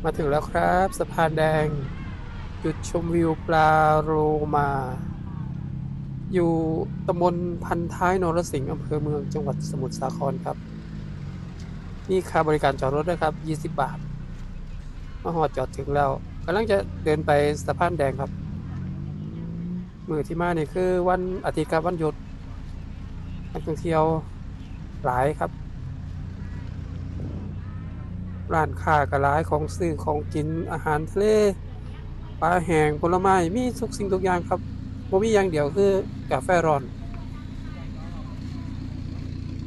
มาถึงแล้วครับสะพานแดงจุดชมวิวปลาโลมาอยู่ตำบลพันท้ายนรสิงห์อำเภอเมืองจังหวัดสมุทรสาครครับนี่ค่าบริการจอดรถนะครับ20 บาทมาหอดจอดถึงแล้วกำลังจะเดินไปสะพานแดงครับมือที่มานี่คือวันอาทิตย์กับวันหยุดนักท่องเที่ยวหลายครับร้านค้าก็หลายของซื้อของกินอาหารทะเลปลาแห้งผลไม้มีทุกสิ่งทุกอย่างครับบ่มีอย่างเดียวคือกาแฟร้อน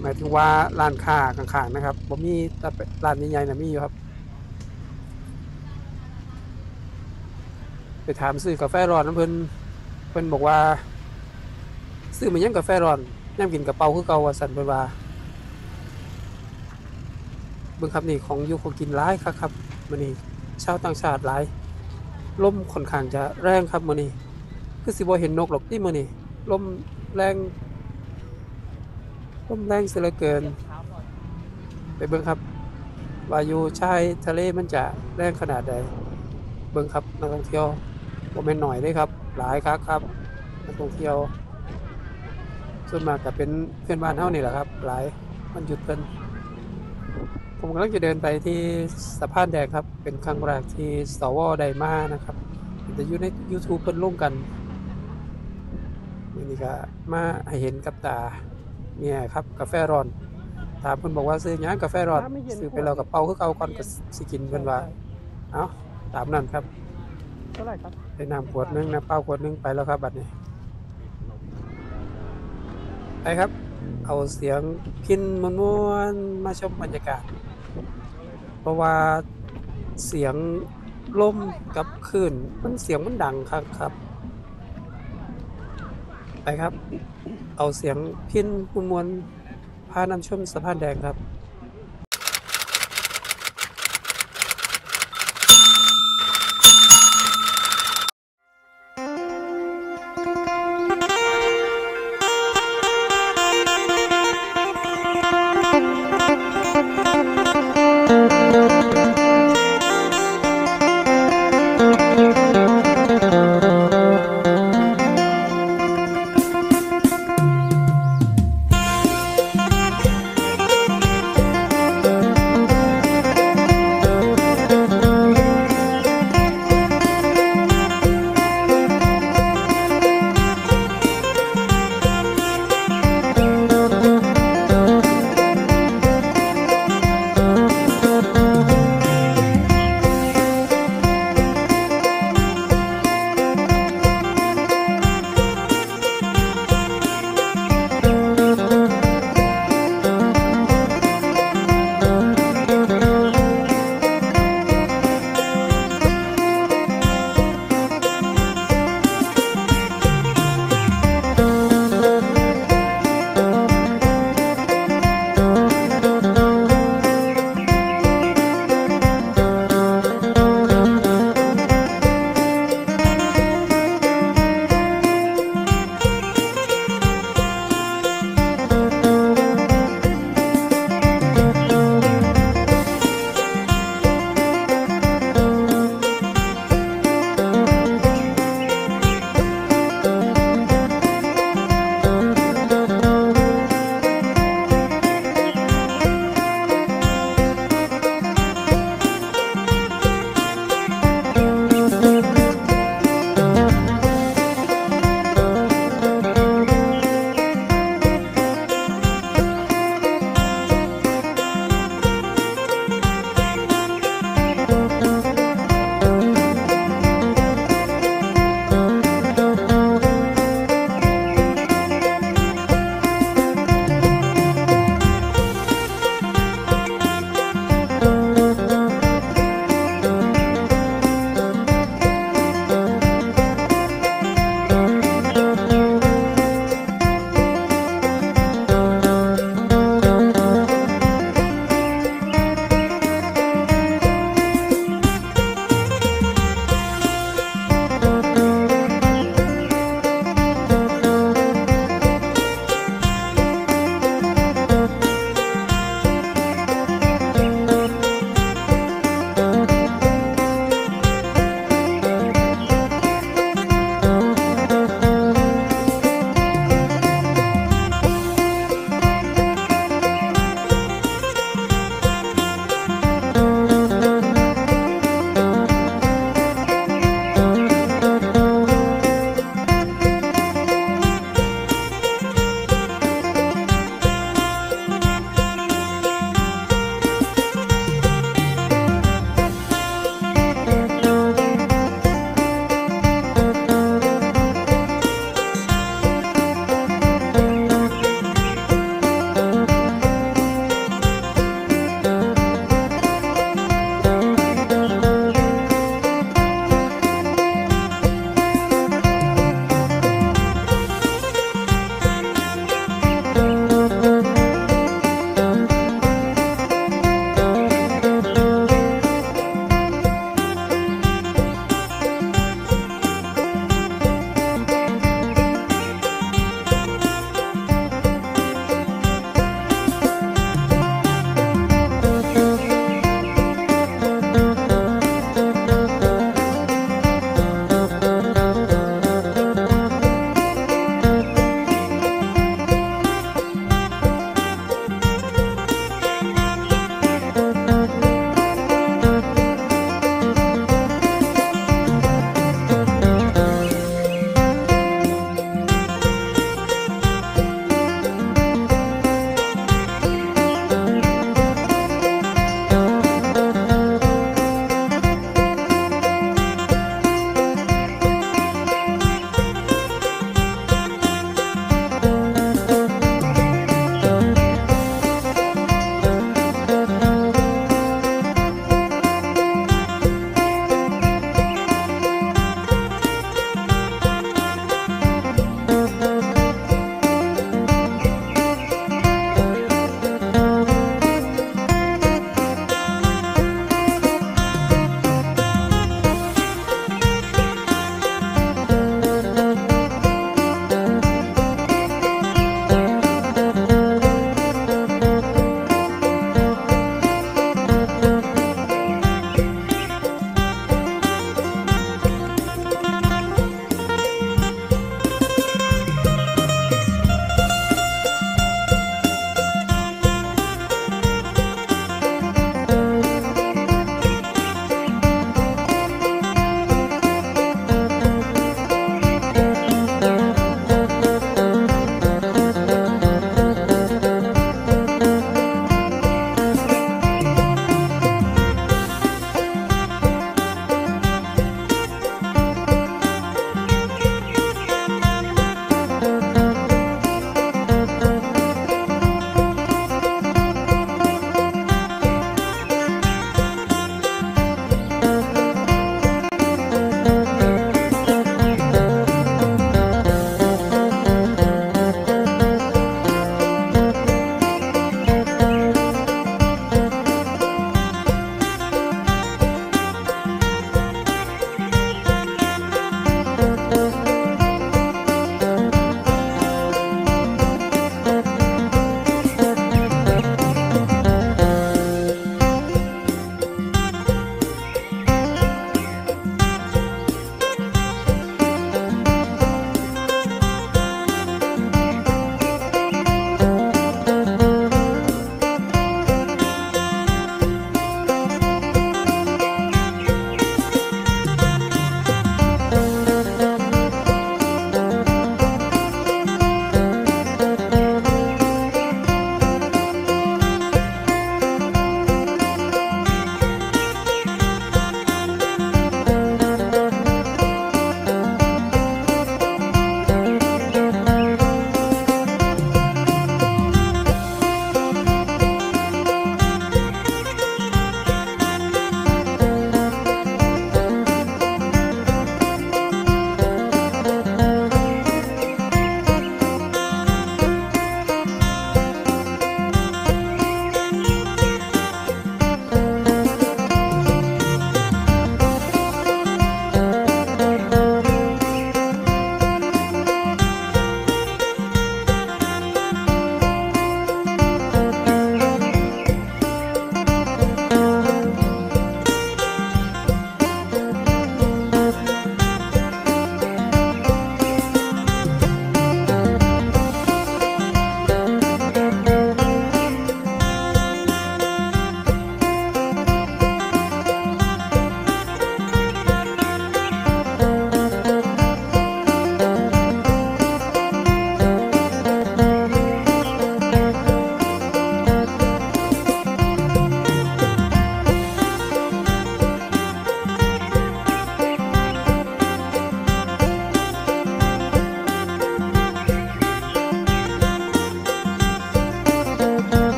หมายถึงว่าร้านค้าข้างๆนะครับบ่มีแต่ร้านใหญ่ๆนะมีอยู่ครับไปถามซื้อกาแฟร้อนน้ำเพิ่นบอกว่าซื้อมายังกาแฟร้อนย่ำกินกระเป๋าคือเก่าว่าสั่นเพิ่นว่าเบิ่งครับนี่ของอยู่ของกินหลายคักครับมื้อนี้ชาวต่างชาติหลายลมค่อนข้างจะแรงครับมื้อนี้คือสิบ่เห็นนกหรอกติมื้อนี้ลมแรงลมแรงเสียเหลือเกินไปเบิ่งครับว่าอยู่ชายทะเลมันจะแรงขนาดใดเบิ่งครับนักท่องเที่ยวบ่แม่นน้อยเด้ครับหลายคักครับนักท่องเที่ยว ส่วนมากก็เป็นเพื่อนบ้านเฮานี่แหละครับหลายวันหยุดเพิ่นผมกำลังจะเดินไปที่สะพานแดงครับเป็นครั้งแรกที่สวได้มานะครับจะอยู่ใน YouTube เพิ่นลงกันมื้อนี้ก็มาให้เห็นกับตาเนี่ยครับกาแฟร้อนถามเพิ่นบอกว่าซื้อหยังกาแฟร้อนน้ำไม่เย็นซื้อไปขวดแล้วก็เป่าคือเก่าก่อนก็สิกินเพิ่นว่าใช่ใช่เอ้าตามนั้นครับเท่าไหร่ครับได้น้ำขวดหนึงน้ำเปล่าขวดหนึงไปแล้วครับบัดนี้ไปครับเอาเสียงพิณม่วนๆมาชมบรรยากาศ เพราะว่าเสียงลมกับคลื่นมันเสียงมันดังครับครับไปครับเอาเสียงพิณมวลๆพานำชมสะพานแดงครับ